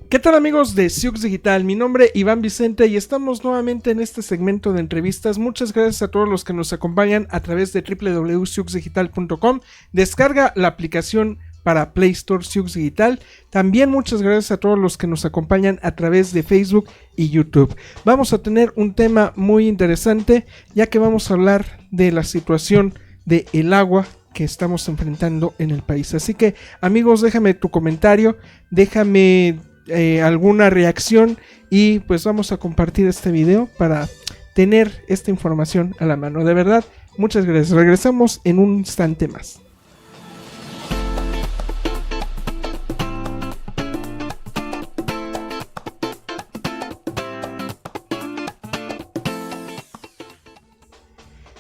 ¿Qué tal amigos de Siux Digital? Mi nombre es Iván Vicente y estamos nuevamente en este segmento de entrevistas. Muchas gracias a todos los que nos acompañan a través de www.siuxdigital.com. Descarga la aplicación para Play Store Siux Digital. También muchas gracias a todos los que nos acompañan a través de Facebook y YouTube. Vamos a tener un tema muy interesante, ya que vamos a hablar de la situación del agua que estamos enfrentando en el país. Así que amigos, déjame tu comentario, déjame alguna reacción y pues vamos a compartir este video para tener esta información a la mano. De verdad, muchas gracias. Regresamos en un instante más.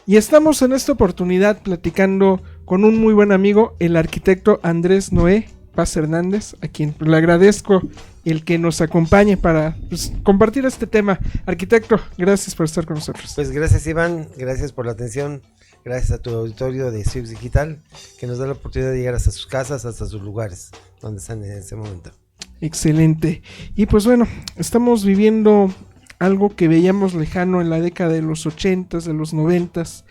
Y estamos en esta oportunidad platicando con un muy buen amigo, el arquitecto Andrés Noé Paz Hernández, a quien le agradezco el que nos acompañe para compartir este tema. Arquitecto, gracias por estar con nosotros. Pues gracias Iván, gracias por la atención, gracias a tu auditorio de Siux Digital, que nos da la oportunidad de llegar hasta sus casas, hasta sus lugares, donde están en este momento. Excelente. Y pues bueno, estamos viviendo algo que veíamos lejano en la década de los 80s, de los 90s,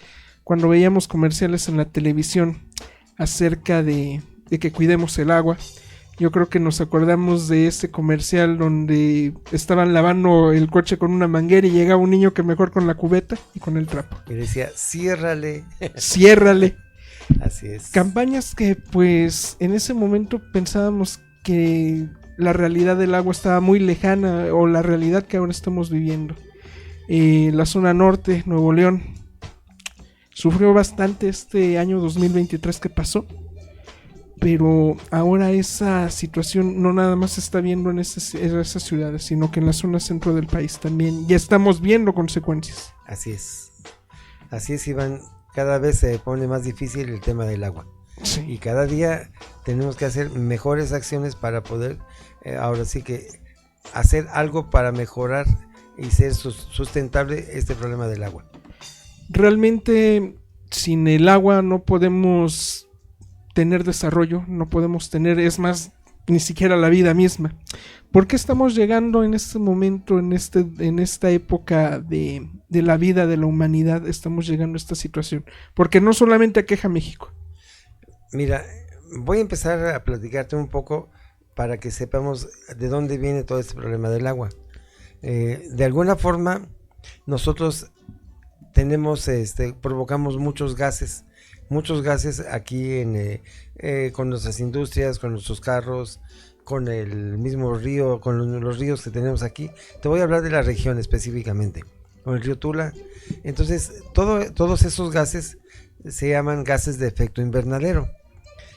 cuando veíamos comerciales en la televisión acerca de que cuidemos el agua. Yo creo que nos acordamos de ese comercial donde estaban lavando el coche con una manguera y llegaba un niño que mejor con la cubeta y con el trapo. Y decía, ciérrale. Ciérrale. Así es. Campañas que pues en ese momento pensábamos que la realidad del agua estaba muy lejana, o la realidad que ahora estamos viviendo. La zona norte, Nuevo León, sufrió bastante este año 2023 que pasó. Pero ahora esa situación no nada más se está viendo en esas ciudades, sino que en la zona centro del país también ya estamos viendo consecuencias. Así es Iván, cada vez se pone más difícil el tema del agua. Sí. Y cada día tenemos que hacer mejores acciones para poder, ahora sí que hacer algo para mejorar y ser sustentable este problema del agua. Realmente sin el agua no podemos tener desarrollo, no podemos tener, es más, ni siquiera la vida misma. ¿Por qué estamos llegando en este momento, en esta época de la vida de la humanidad, estamos llegando a esta situación? Porque no solamente aqueja a México. Mira, voy a empezar a platicarte un poco para que sepamos de dónde viene todo este problema del agua. De alguna forma, nosotros provocamos muchos gases aquí con nuestras industrias, con nuestros carros, con el mismo río, con los ríos que tenemos aquí. Te voy a hablar de la región específicamente, con el río Tula. Entonces, todos esos gases se llaman gases de efecto invernadero.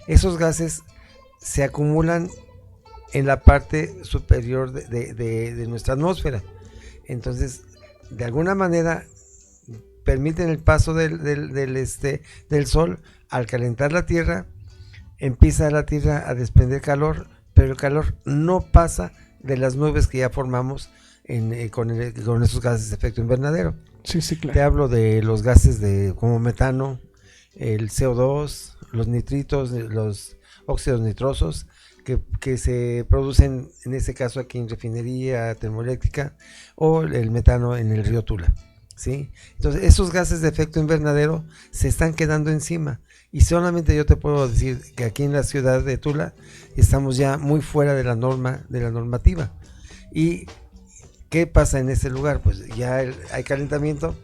Esos gases se acumulan en la parte superior de nuestra atmósfera. Entonces, de alguna manera permiten el paso del sol. Al calentar la tierra, empieza la tierra a desprender calor, pero el calor no pasa de las nubes que ya formamos con esos gases de efecto invernadero. Sí, claro. Te hablo de los gases como metano, el CO2, los nitritos, los óxidos nitrosos que se producen en este caso aquí en refinería termoeléctrica, o el metano en el río Tula. ¿Sí? Entonces esos gases de efecto invernadero se están quedando encima, y solamente yo te puedo decir que aquí en la ciudad de Tula estamos ya muy fuera de la normativa. ¿Y qué pasa en este lugar? Pues ya hay calentamiento,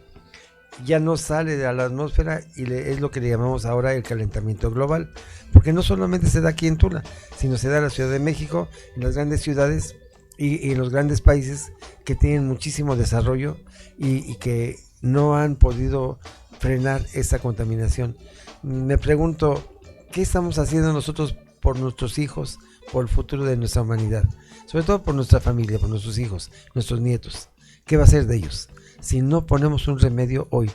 ya no sale de la atmósfera, y es lo que le llamamos ahora el calentamiento global, porque no solamente se da aquí en Tula, sino se da en la Ciudad de México, en las grandes ciudades y en los grandes países que tienen muchísimo desarrollo y que no han podido frenar esa contaminación. Me pregunto, ¿qué estamos haciendo nosotros por nuestros hijos, por el futuro de nuestra humanidad? Sobre todo por nuestra familia, por nuestros hijos, nuestros nietos. ¿Qué va a ser de ellos si no ponemos un remedio hoy?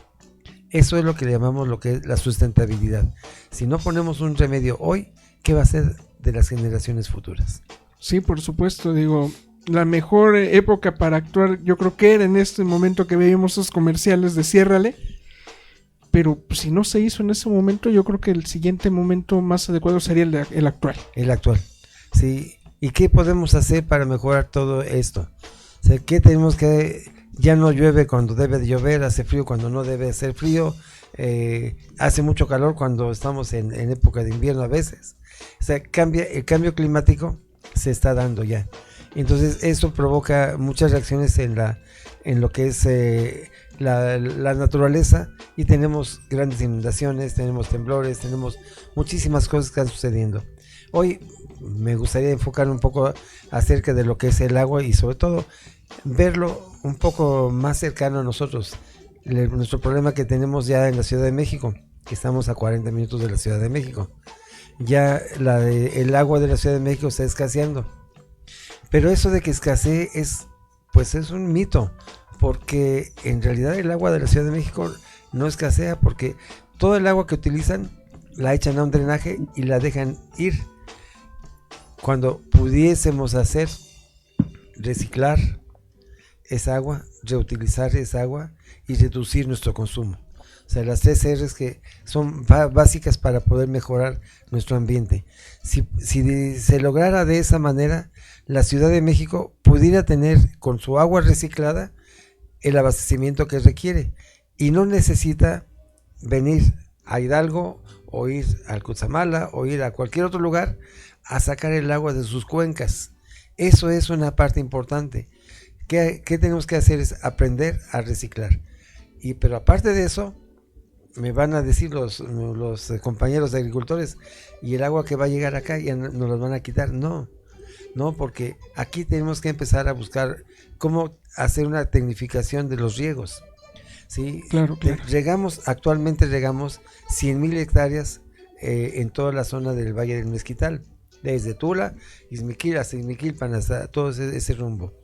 Eso es lo que le llamamos lo que es la sustentabilidad. Si no ponemos un remedio hoy, ¿qué va a ser de las generaciones futuras? Sí, por supuesto, digo, la mejor época para actuar yo creo que era en este momento que veíamos esos comerciales de ciérrale, pero pues, si no se hizo en ese momento, yo creo que el siguiente momento más adecuado sería el actual. El actual, sí. ¿Y qué podemos hacer para mejorar todo esto? O sea, ¿qué tenemos que...? Ya no llueve cuando debe de llover, hace frío cuando no debe hacer frío, hace mucho calor cuando estamos en época de invierno a veces. O sea, el cambio climático se está dando ya. Entonces eso provoca muchas reacciones en lo que es la naturaleza, y tenemos grandes inundaciones, tenemos temblores, tenemos muchísimas cosas que están sucediendo. Hoy me gustaría enfocar un poco acerca de lo que es el agua y sobre todo verlo un poco más cercano a nosotros. Nuestro problema que tenemos ya en la Ciudad de México, que estamos a 40 minutos de la Ciudad de México. Ya el agua de la Ciudad de México está escaseando. Pero eso de que escasee es un mito, porque en realidad el agua de la Ciudad de México no escasea, porque todo el agua que utilizan la echan a un drenaje y la dejan ir. Cuando pudiésemos reciclar esa agua, reutilizar esa agua y reducir nuestro consumo. O sea, las 3 R's que son básicas para poder mejorar nuestro ambiente. Si se lograra de esa manera, la Ciudad de México pudiera tener con su agua reciclada el abastecimiento que requiere y no necesita venir a Hidalgo o ir al Cutzamala o ir a cualquier otro lugar a sacar el agua de sus cuencas. Eso es una parte importante. ¿Qué tenemos que hacer? Es aprender a reciclar. Pero aparte de eso, me van a decir los compañeros agricultores, y el agua que va a llegar acá ya nos la van a quitar. No, porque aquí tenemos que empezar a buscar cómo hacer una tecnificación de los riegos. ¿Sí? Claro. Actualmente regamos 100,000 hectáreas en toda la zona del Valle del Mezquital, desde Tula, Izmiquil hasta Izmiquilpan, hasta todo ese rumbo.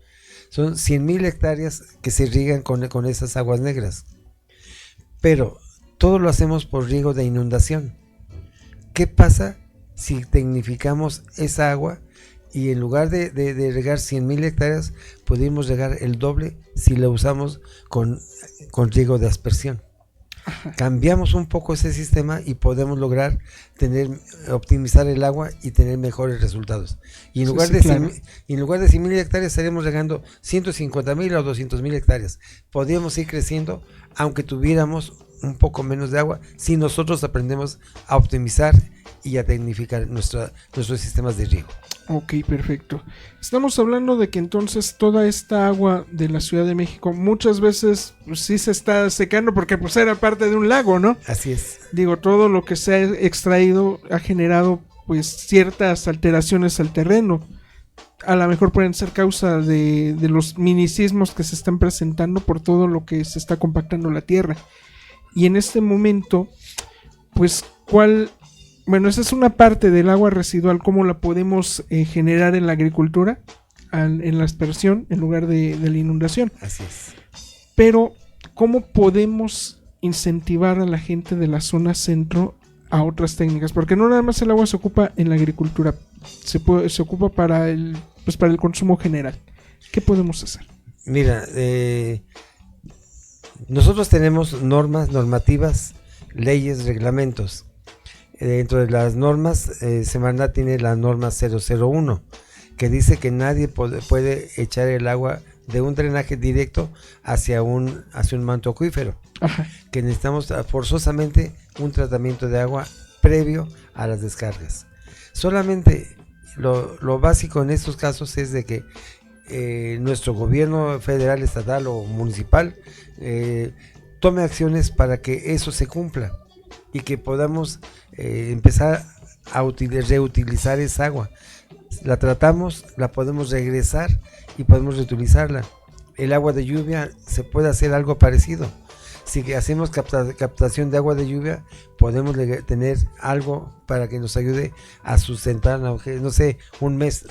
Son 100,000 hectáreas que se riegan con esas aguas negras. Pero todo lo hacemos por riego de inundación. ¿Qué pasa si tecnificamos esa agua y en lugar de regar 100,000 hectáreas, podemos regar el doble si la usamos con riego de aspersión? Cambiamos un poco ese sistema y podemos lograr optimizar el agua y tener mejores resultados. Y en lugar de 100,000 hectáreas estaremos regando 150,000 o 200,000 hectáreas. Podríamos ir creciendo aunque tuviéramos un poco menos de agua, si nosotros aprendemos a optimizar y a tecnificar nuestros sistemas de riego. Ok, perfecto. Estamos hablando de que entonces toda esta agua de la Ciudad de México muchas veces sí se está secando porque pues era parte de un lago, ¿no? Así es. Digo, todo lo que se ha extraído ha generado pues ciertas alteraciones al terreno. A lo mejor pueden ser causa de los minicismos que se están presentando por todo lo que se está compactando la tierra. Y en este momento, pues, bueno, esa es una parte del agua residual, cómo la podemos generar en la agricultura, en la aspersión, en lugar de la inundación. Así es. Pero, ¿cómo podemos incentivar a la gente de la zona centro a otras técnicas? Porque no nada más el agua se ocupa en la agricultura, se ocupa para el consumo general. ¿Qué podemos hacer? Mira, nosotros tenemos normativas, leyes, reglamentos. Dentro de las normas, Semarnat tiene la norma 001, que dice que nadie puede echar el agua de un drenaje directo hacia un manto acuífero. Ajá. Que necesitamos forzosamente un tratamiento de agua previo a las descargas. Solamente lo básico en estos casos es de que nuestro gobierno federal, estatal o municipal tome acciones para que eso se cumpla y que podamos empezar a reutilizar esa agua. La tratamos, la podemos regresar y podemos reutilizarla. El agua de lluvia se puede hacer algo parecido. Si hacemos captación de agua de lluvia, podemos tener algo para que nos ayude a sustentar, no sé, un mes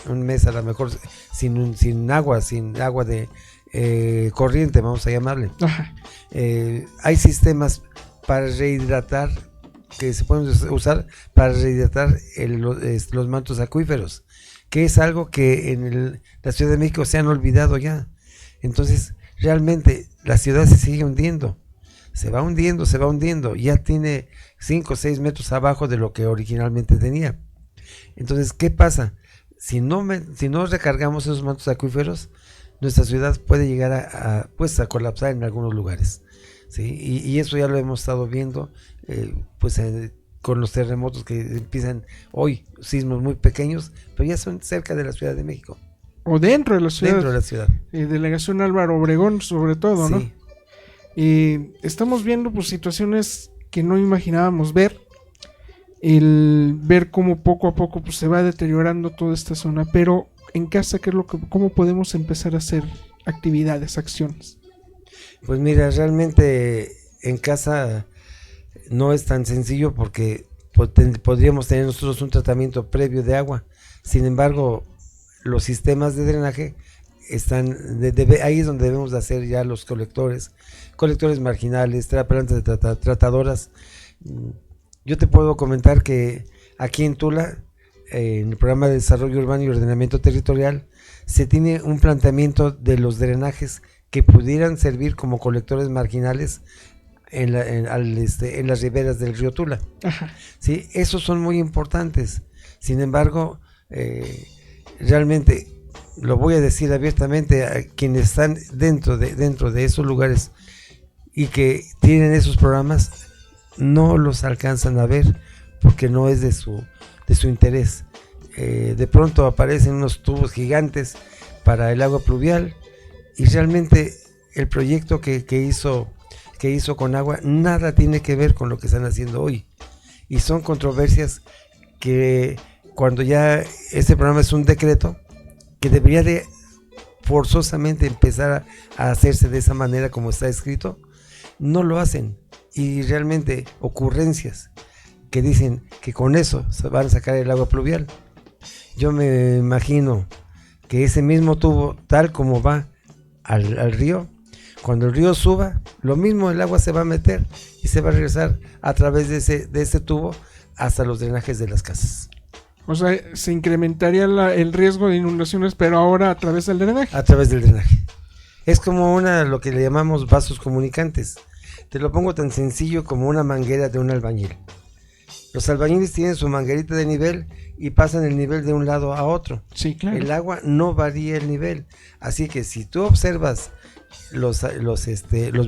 a lo mejor sin agua de corriente, vamos a llamarle. Hay sistemas para rehidratar, que se pueden usar para rehidratar los mantos acuíferos, que es algo que en la Ciudad de México se han olvidado ya. Entonces, realmente la ciudad se sigue hundiendo. Se va hundiendo, ya tiene 5 o 6 metros abajo de lo que originalmente tenía. Entonces, ¿qué pasa? si no recargamos esos mantos acuíferos, nuestra ciudad puede llegar a colapsar en algunos lugares, ¿sí? Y eso ya lo hemos estado viendo, con los terremotos que empiezan hoy, sismos muy pequeños, pero ya son cerca de la Ciudad de México. O dentro de la ciudad. Dentro de la ciudad. Delegación Álvaro Obregón, sobre todo, ¿no? Sí. Estamos viendo pues situaciones que no imaginábamos ver. El ver cómo poco a poco pues, se va deteriorando toda esta zona, pero en casa, ¿cómo podemos empezar a hacer actividades, acciones? Pues mira, realmente en casa no es tan sencillo porque podríamos tener nosotros un tratamiento previo de agua. Sin embargo, los sistemas de drenaje están, ahí es donde debemos de hacer ya los colectores marginales, plantas de tratadoras. Yo te puedo comentar que aquí en Tula, en el programa de desarrollo urbano y ordenamiento territorial, se tiene un planteamiento de los drenajes que pudieran servir como colectores marginales en las riberas del río Tula. Ajá. ¿Sí? Esos son muy importantes. Sin embargo, realmente, lo voy a decir abiertamente, a quienes están dentro de esos lugares y que tienen esos programas, no los alcanzan a ver porque no es de su interés. De pronto aparecen unos tubos gigantes para el agua pluvial y realmente el proyecto que hizo Conagua nada tiene que ver con lo que están haciendo hoy, y son controversias que cuando ya este programa es un decreto que debería de forzosamente empezar a hacerse de esa manera como está escrito, no lo hacen. Y realmente ocurrencias que dicen que con eso se van a sacar el agua pluvial. Yo me imagino que ese mismo tubo, tal como va al río, cuando el río suba, lo mismo el agua se va a meter y se va a regresar a través de ese tubo hasta los drenajes de las casas. O sea, se incrementaría el riesgo de inundaciones, pero ahora a través del drenaje. A través del drenaje. Es como lo que le llamamos vasos comunicantes. Te lo pongo tan sencillo como una manguera de un albañil. Los albañiles tienen su manguerita de nivel y pasan el nivel de un lado a otro. Sí, claro. El agua no varía el nivel. Así que si tú observas los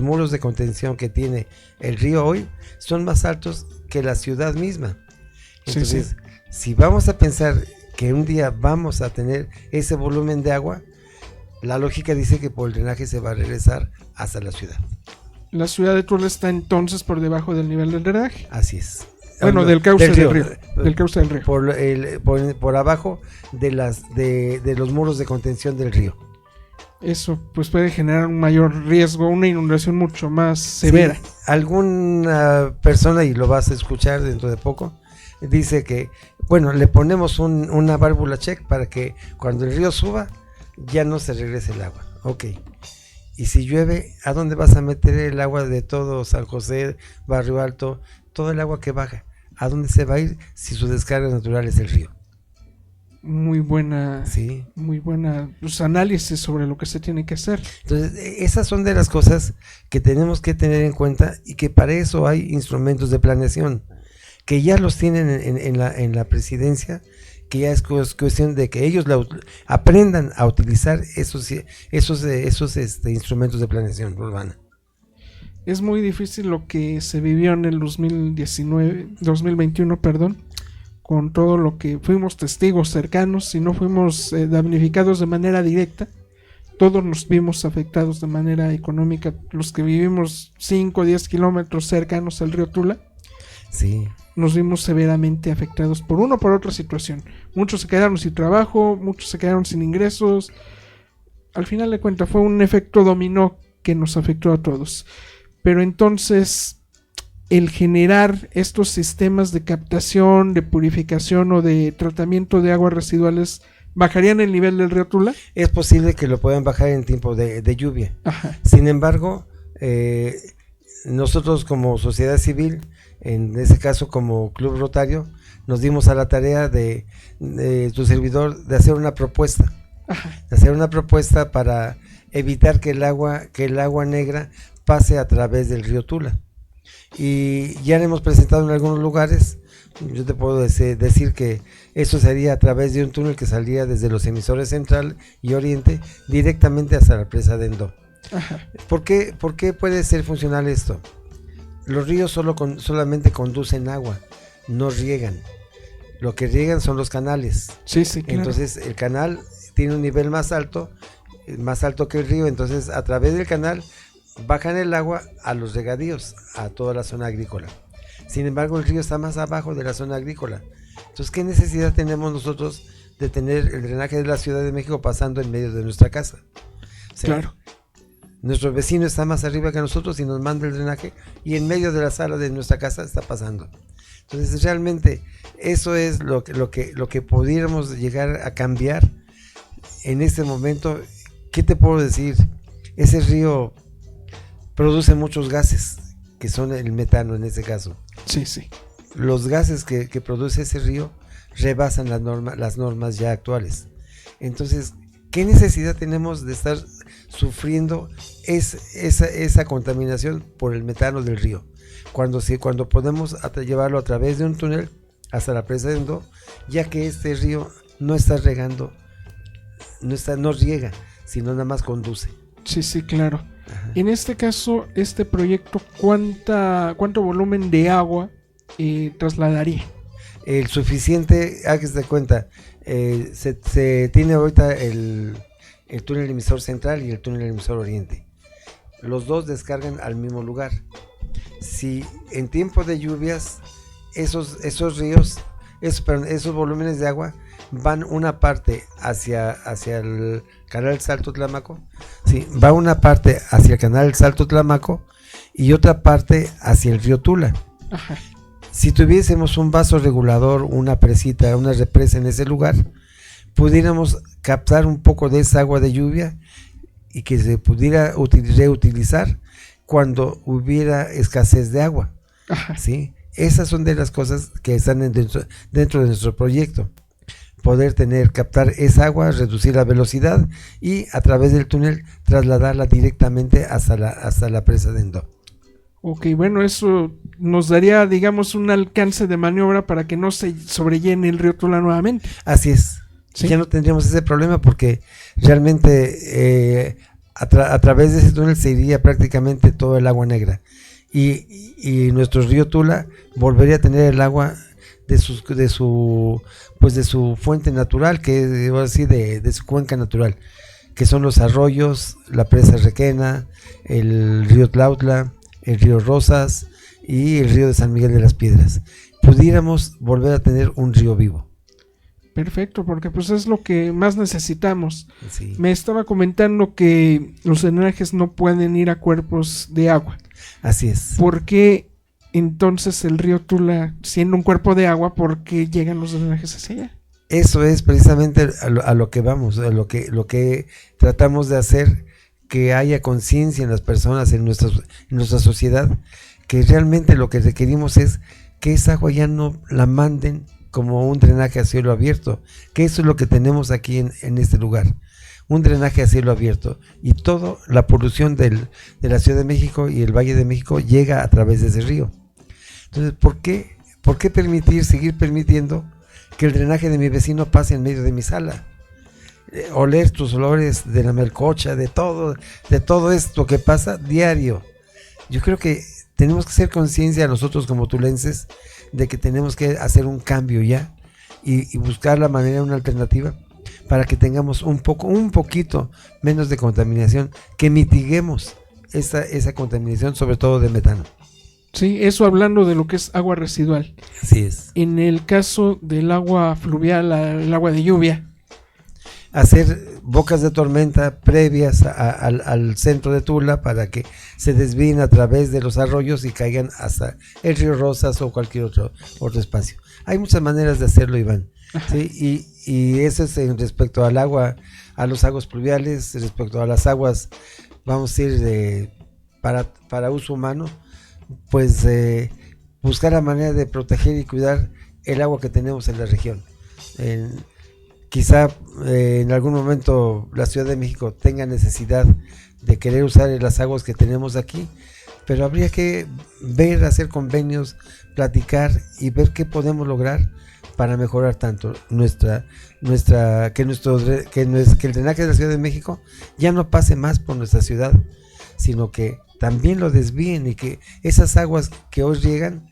muros de contención que tiene el río hoy, son más altos que la ciudad misma. Entonces, si vamos a pensar que un día vamos a tener ese volumen de agua, la lógica dice que por el drenaje se va a regresar hasta la ciudad. La ciudad de Tula está entonces por debajo del nivel del drenaje. Así es. Bueno, del cauce del río. Del cauce del río. Por abajo de los muros de contención del río. Eso pues puede generar un mayor riesgo, una inundación mucho más severa. Sí, alguna persona, y lo vas a escuchar dentro de poco, dice que, bueno, le ponemos una válvula check para que cuando el río suba ya no se regrese el agua. Ok. Y si llueve, ¿a dónde vas a meter el agua de todo San José, Barrio Alto, todo el agua que baja? ¿A dónde se va a ir si su descarga natural es el río? Muy buena, sí. Muy buena análisis sobre lo que se tiene que hacer. Entonces, esas son de las cosas que tenemos que tener en cuenta, y que para eso hay instrumentos de planeación, que ya los tienen en la presidencia, que ya es cuestión de que ellos aprendan a utilizar esos instrumentos de planeación urbana. Es muy difícil lo que se vivió en el 2021, con todo lo que fuimos testigos cercanos. Si no fuimos damnificados de manera directa, todos nos vimos afectados de manera económica, los que vivimos 5 o 10 kilómetros cercanos al río Tula. Sí. Nos vimos severamente afectados por una o por otra situación. Muchos se quedaron sin trabajo, muchos se quedaron sin ingresos. Al final de cuentas fue un efecto dominó que nos afectó a todos. Pero entonces, el generar estos sistemas de captación, de purificación o de tratamiento de aguas residuales, ¿bajarían el nivel del río Tula? Es posible que lo puedan bajar en tiempo de lluvia. Ajá. Sin embargo, nosotros como sociedad civil, en ese caso como Club Rotario, nos dimos a la tarea de tu servidor de hacer una propuesta. Ajá. De hacer una propuesta para evitar que el agua negra pase a través del río Tula. y ya le hemos presentado en algunos lugares. Yo te puedo decir que eso sería a través de un túnel que salía desde los emisores Central y Oriente directamente hasta la presa de Endó. ¿Por qué puede ser funcional esto? Los ríos solamente conducen agua, no riegan. Lo que riegan son los canales. Sí, claro. Entonces el canal tiene un nivel más alto que el río, entonces a través del canal bajan el agua a los regadíos, a toda la zona agrícola. Sin embargo, el río está más abajo de la zona agrícola. Entonces, ¿qué necesidad tenemos nosotros de tener el drenaje de la Ciudad de México pasando en medio de nuestra casa? O sea, claro. Nuestro vecino está más arriba que nosotros y nos manda el drenaje, y en medio de la sala de nuestra casa está pasando. Entonces, realmente, eso es lo que pudiéramos llegar a cambiar en este momento. ¿Qué te puedo decir? Ese río produce muchos gases, que son el metano en este caso. Sí. Los gases que produce ese río rebasan las normas ya actuales. Entonces, ¿qué necesidad tenemos de estar sufriendo esa contaminación por el metano del río? Cuando podemos llevarlo a través de un túnel hasta la presa de Endó, ya que este río no está regando, no riega, sino nada más conduce. Sí, claro. Ajá. En este caso, este proyecto, ¿cuánto volumen de agua trasladaría? El suficiente, hágase de cuenta, se tiene ahorita el túnel emisor central y el túnel emisor oriente. Los dos descargan al mismo lugar. Si en tiempo de lluvias esos ríos, esos volúmenes de agua van una parte hacia el canal Salto Tlamaco, sí, va una parte hacia el canal Salto Tlamaco y otra parte hacia el río Tula. Ajá. Si tuviésemos un vaso regulador, una presita, una represa en ese lugar, pudiéramos captar un poco de esa agua de lluvia y que se pudiera reutilizar cuando hubiera escasez de agua. Ajá. ¿Sí? Esas son de las cosas que están dentro de nuestro proyecto. Poder captar esa agua, reducir la velocidad y a través del túnel trasladarla directamente hasta la presa de Endó. Ok, bueno, eso nos daría, digamos, un alcance de maniobra para que no se sobrellene el río Tula nuevamente. Así es. ¿Sí? Ya no tendríamos ese problema porque realmente a través de ese túnel se iría prácticamente todo el agua negra y nuestro río Tula volvería a tener el agua de su fuente natural, que es así de su cuenca natural, que son los arroyos, la presa Requena, el río Tlautla, el río Rosas y el río de San Miguel de las Piedras. Pudiéramos volver a tener un río vivo. Perfecto, porque pues es lo que más necesitamos. Sí. Me estaba comentando que los drenajes no pueden ir a cuerpos de agua. Así es. ¿Por qué entonces el río Tula, siendo un cuerpo de agua, por qué llegan los drenajes hacia allá? Eso es precisamente a lo que vamos, a lo que tratamos de hacer, que haya conciencia en las personas, en nuestra sociedad, que realmente lo que requerimos es que esa agua ya no la manden como un drenaje a cielo abierto, que eso es lo que tenemos aquí en este lugar, un drenaje a cielo abierto, y toda la polución de la Ciudad de México y el Valle de México llega a través de ese río. Entonces, ¿por qué seguir permitiendo que el drenaje de mi vecino pase en medio de mi sala? Oler tus olores de la melcocha, de todo esto que pasa diario. Yo creo que tenemos que hacer conciencia nosotros como tulenses de que tenemos que hacer un cambio ya y buscar la manera, una alternativa para que tengamos un poquito menos de contaminación, que mitiguemos esa contaminación, sobre todo de metano. Sí, eso hablando de lo que es agua residual. Así es. En el caso del agua fluvial, el agua de lluvia, hacer bocas de tormenta previas al centro de Tula para que se desvíen a través de los arroyos y caigan hasta el río Rosas o cualquier otro espacio. Hay muchas maneras de hacerlo, Iván. ¿Sí? Y eso es en respecto al agua, a los aguas pluviales, respecto a las aguas, vamos a ir para uso humano, pues buscar la manera de proteger y cuidar el agua que tenemos en la región. Quizá en algún momento la Ciudad de México tenga necesidad de querer usar las aguas que tenemos aquí, pero habría que ver, hacer convenios, platicar y ver qué podemos lograr para mejorar tanto que el drenaje de la Ciudad de México ya no pase más por nuestra ciudad, sino que también lo desvíen y que esas aguas que hoy llegan,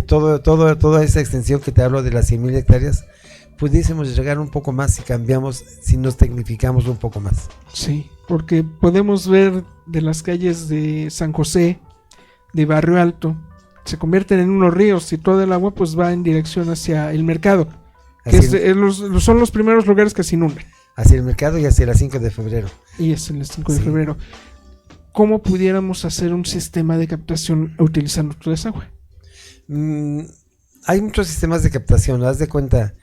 toda esa extensión que te hablo de las 100,000 hectáreas, pudiésemos llegar un poco más si cambiamos, si nos tecnificamos un poco más. Sí, porque podemos ver de las calles de San José, de Barrio Alto, se convierten en unos ríos y todo el agua pues va en dirección hacia el mercado, que son los primeros lugares que se inundan. Hacia el mercado y hacia el 5 de febrero. Y es el 5 de febrero. ¿Cómo pudiéramos hacer un sistema de captación utilizando toda esa agua? Hay muchos sistemas de captación, haz de cuenta,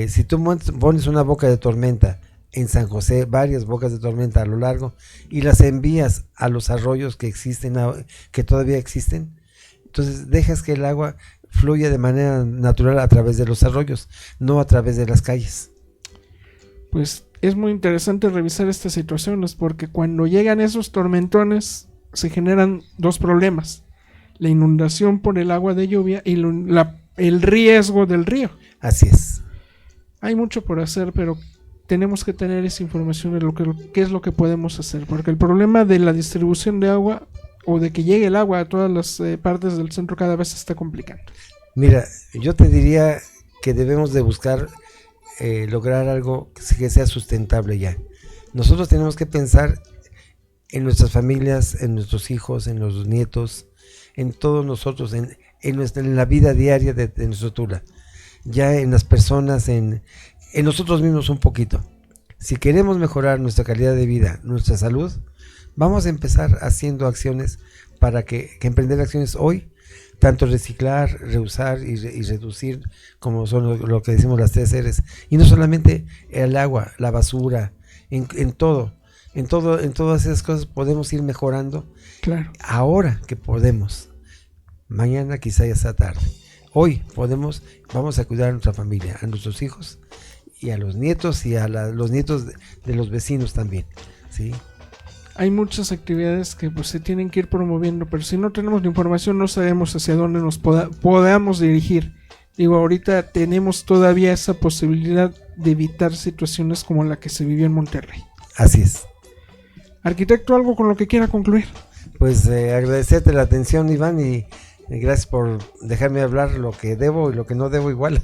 si tú pones una boca de tormenta en San José, varias bocas de tormenta a lo largo, y las envías a los arroyos que existen, que todavía existen, entonces dejas que el agua fluya de manera natural a través de los arroyos, no a través de las calles. Pues es muy interesante revisar estas situaciones, porque cuando llegan esos tormentones se generan dos problemas: la inundación por el agua de lluvia y el riesgo del río. Así es. Hay mucho por hacer, pero tenemos que tener esa información de qué es lo que podemos hacer, porque el problema de la distribución de agua o de que llegue el agua a todas las partes del centro cada vez se está complicando. Mira, yo te diría que debemos de buscar lograr algo que sea sustentable ya. Nosotros tenemos que pensar en nuestras familias, en nuestros hijos, en los nietos, en todos nosotros, en la vida diaria de nuestro Tula, ya en las personas, en nosotros mismos un poquito. Si queremos mejorar nuestra calidad de vida, nuestra salud, vamos a empezar haciendo acciones para que emprender acciones hoy, tanto reciclar, reusar y reducir, como son lo que decimos las 3 R's, y no solamente el agua, la basura, en todas esas cosas podemos ir mejorando. Claro. Ahora que podemos, mañana quizá ya sea tarde. Hoy vamos a cuidar a nuestra familia, a nuestros hijos y a los nietos y a los nietos de los vecinos también, ¿sí? Hay muchas actividades que pues se tienen que ir promoviendo, pero si no tenemos la información no sabemos hacia dónde nos podamos dirigir. Digo, ahorita tenemos todavía esa posibilidad de evitar situaciones como la que se vivió en Monterrey. Así es. Arquitecto, ¿algo con lo que quiera concluir? Pues agradecerte la atención, Iván, y gracias por dejarme hablar lo que debo y lo que no debo igual.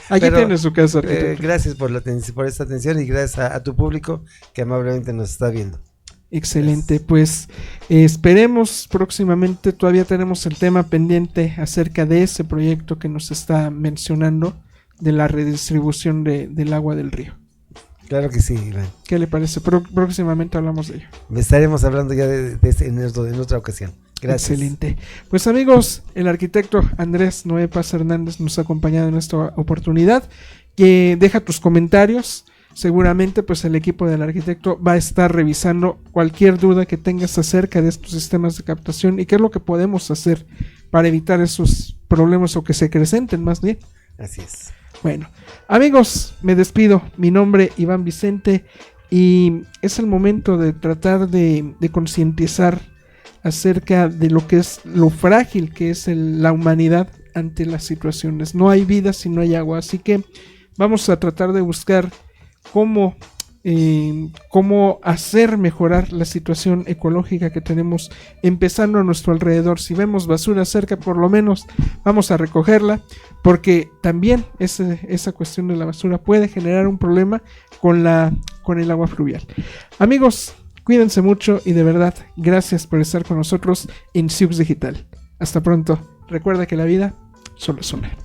Aquí tiene su casa, arquitecto. Gracias por esta atención y gracias a tu público que amablemente nos está viendo. Excelente, pues esperemos próximamente, todavía tenemos el tema pendiente acerca de ese proyecto que nos está mencionando de la redistribución del agua del río. Claro que sí, Iván. ¿Qué le parece? Próximamente hablamos de ello. Estaremos hablando ya en otra ocasión. Gracias. Excelente. Pues amigos, el arquitecto Andrés Noé Paz Hernández nos ha acompañado en esta oportunidad. Que deja tus comentarios. Seguramente pues el equipo del arquitecto va a estar revisando cualquier duda que tengas acerca de estos sistemas de captación y qué es lo que podemos hacer para evitar esos problemas o que se acrecenten más bien. Así es. Bueno, amigos, me despido. Mi nombre es Iván Vicente y es el momento de tratar de concientizar acerca de lo que es lo frágil que es la humanidad ante las situaciones. No hay vida si no hay agua, así que vamos a tratar de buscar cómo hacer mejorar la situación ecológica que tenemos empezando a nuestro alrededor. Si vemos basura cerca, por lo menos vamos a recogerla, porque también esa cuestión de la basura puede generar un problema con el agua fluvial. Amigos, cuídense mucho y de verdad, gracias por estar con nosotros en Siux Digital. Hasta pronto. Recuerda que la vida solo es una.